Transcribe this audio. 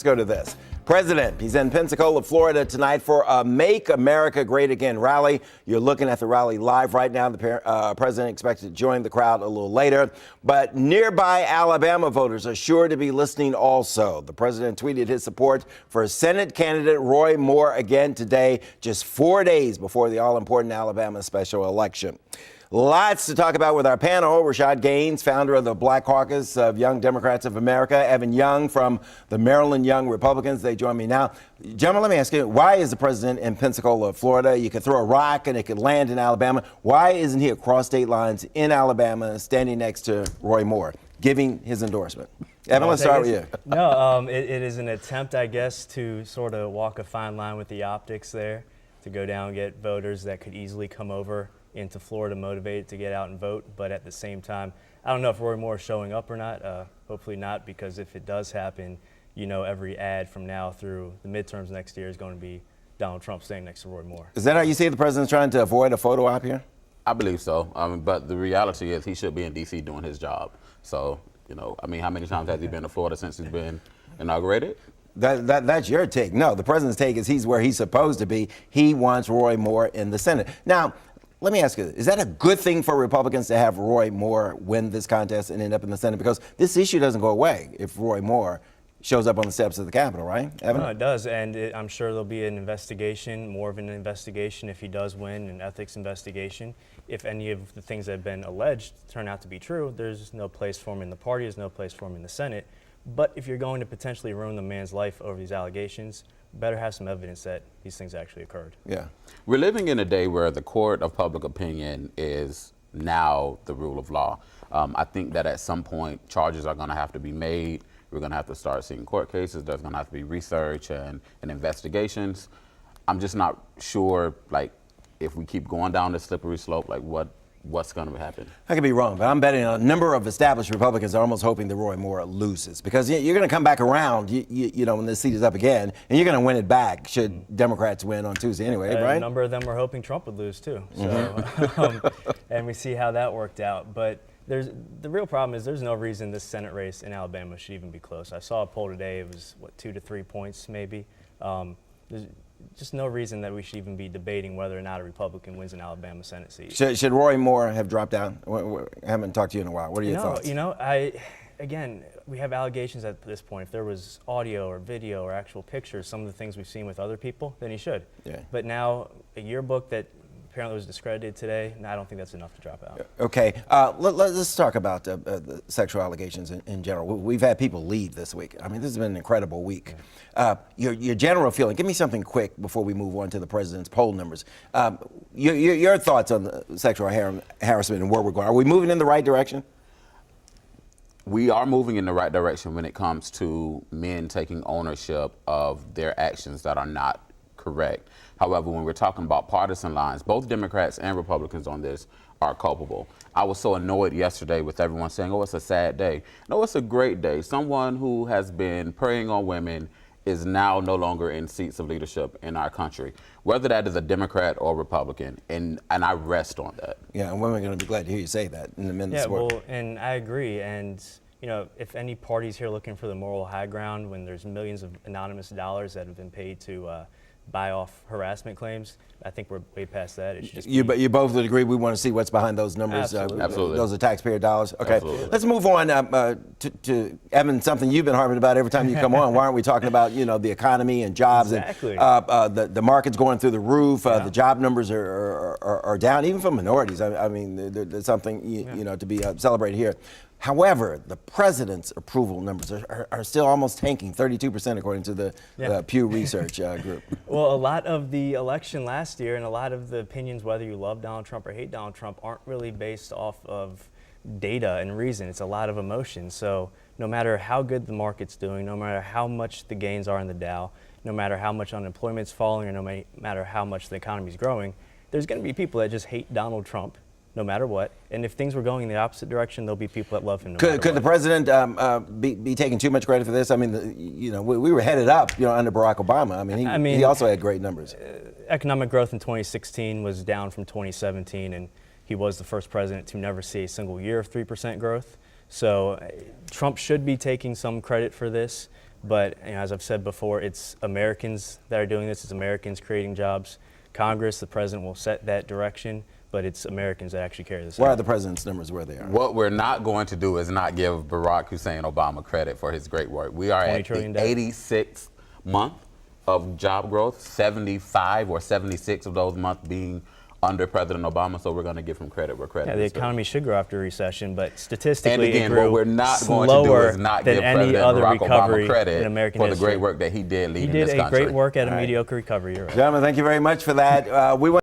Let's go to this. President, he's in Pensacola, Florida tonight for a Make America Great Again rally. You're looking at the rally live right now. The president expected to join the crowd a little later. But nearby Alabama voters are sure to be listening also. The president tweeted his support for Senate candidate Roy Moore again today, just 4 days before the all-important Alabama special election. Lots to talk about with our panel. Rashad Gaines, founder of the Black Caucus of Young Democrats of America. Evan Young from the Maryland Young Republicans. They join me now. Gentlemen, let me ask you, why is the president in Pensacola, Florida? You could throw a rock and it could land in Alabama. Why isn't he across state lines in Alabama standing next to Roy Moore, giving his endorsement? Evan, let's start with you. No, it is an attempt, I guess, to sort of walk a fine line with the optics there, to go down and get voters that could easily come over into Florida motivated to get out and vote. But at the same time, I don't know if Roy Moore is showing up or not. Hopefully not, because if it does happen, you know, every ad from now through the midterms next year is going to be Donald Trump standing next to Roy Moore. Is that how you see the president's trying to avoid a photo op here? I believe so. But the reality is he should be in D.C. doing his job. So, you know, I mean, how many times has he been to Florida since he's been inaugurated? That's your take. No, the president's take is he's where he's supposed to be. He wants Roy Moore in the Senate. Now, let me ask you, is that a good thing for Republicans to have Roy Moore win this contest and end up in the Senate? Because this issue doesn't go away if Roy Moore shows up on the steps of the Capitol, right, Evan? No, it does, and I'm sure there'll be an investigation, more of an investigation if he does win, an ethics investigation. If any of the things that have been alleged turn out to be true, there's no place for him in the party, there's no place for him in the Senate. But if you're going to potentially ruin the man's life over these allegations, better have some evidence that these things actually occurred. Yeah. We're living in a day where the court of public opinion is now the rule of law. I think that at some point charges are going to have to be made. We're going to have to start seeing court cases. There's going to have to be research and investigations. I'm just not sure, like, if we keep going down this slippery slope, like what's going to happen? I could be wrong, but I'm betting a number of established Republicans are almost hoping that Roy Moore loses, because you're going to come back around, you know, when this seat is up again, and you're going to win it back should Democrats win on Tuesday anyway, right? A number of them were hoping Trump would lose too. So, and we see how that worked out. But the real problem is there's no reason this Senate race in Alabama should even be close. I saw a poll today. It was 2 to 3 points maybe. There's just no reason that we should even be debating whether or not a Republican wins an Alabama Senate seat. Should Roy Moore have dropped out? I haven't talked to you in a while. What are your thoughts? You know, again, we have allegations at this point. If there was audio or video or actual pictures, some of the things we've seen with other people, then he should. Yeah. But now, a yearbook that apparently was discredited today, I don't think that's enough to drop out. Okay, let's talk about the sexual allegations in general. We've had people leave this week. I mean, this has been an incredible week. Your general feeling, give me something quick before we move on to the president's poll numbers. Your thoughts on the sexual harassment and where we're going. Are we moving in the right direction? We are moving in the right direction when it comes to men taking ownership of their actions that are not correct. However, when we're talking about partisan lines, both Democrats and Republicans on this are culpable. I was so annoyed yesterday with everyone saying, oh, it's a sad day. No, it's a great day. Someone who has been preying on women is now no longer in seats of leadership in our country, whether that is a Democrat or Republican, and I rest on that. Yeah, and women are going to be glad to hear you say that in the minutes. Yeah, well, and I agree. And, you know, if any party's here looking for the moral high ground when there's millions of anonymous dollars that have been paid to buy off harassment claims, I think we're way past that. It should just you both would agree we want to see what's behind those numbers. Absolutely. Those are taxpayer dollars. Okay, Absolutely. Let's move on to Evan, something you've been harping about every time you come on. Why aren't we talking about, you know, the economy and jobs? Exactly. And the market's going through the roof. The job numbers are down, even for minorities. I mean, there's something you know to be celebrated here. However, the president's approval numbers are still almost tanking, 32% according to the Pew Research group. Well, a lot of the election last year and a lot of the opinions, whether you love Donald Trump or hate Donald Trump, aren't really based off of data and reason. It's a lot of emotion. So no matter how good the market's doing, no matter how much the gains are in the Dow, no matter how much unemployment's falling, or no matter how much the economy's growing, there's going to be people that just hate Donald Trump no matter what. And if things were going in the opposite direction, there'll be people that love him no matter what. Could the president be taking too much credit for this? I mean, you know, we were headed up, you know, under Barack Obama. I mean, he also had great numbers. Economic growth in 2016 was down from 2017, and he was the first president to never see a single year of 3% growth. So Trump should be taking some credit for this. But as I've said before, it's Americans that are doing this. It's Americans creating jobs. Congress, the president will set that direction, but it's Americans that actually carry this Why out. are the president's numbers where they are? What we're not going to do is not give Barack Hussein Obama credit for his great work. We are 20 at the trillion debt. 86th month of job growth, 75 or 76 of those months being under President Obama, so we're going to give him credit where credit Yeah, the is due. economy should grow after a recession, but statistically, And again, it grew what we're not going to do slower is not than give any President other Barack recovery Obama in credit American for the history. great work that he did He leading did this a country. great work at a All right. mediocre recovery. You're right. Gentlemen, thank you very much for that. We want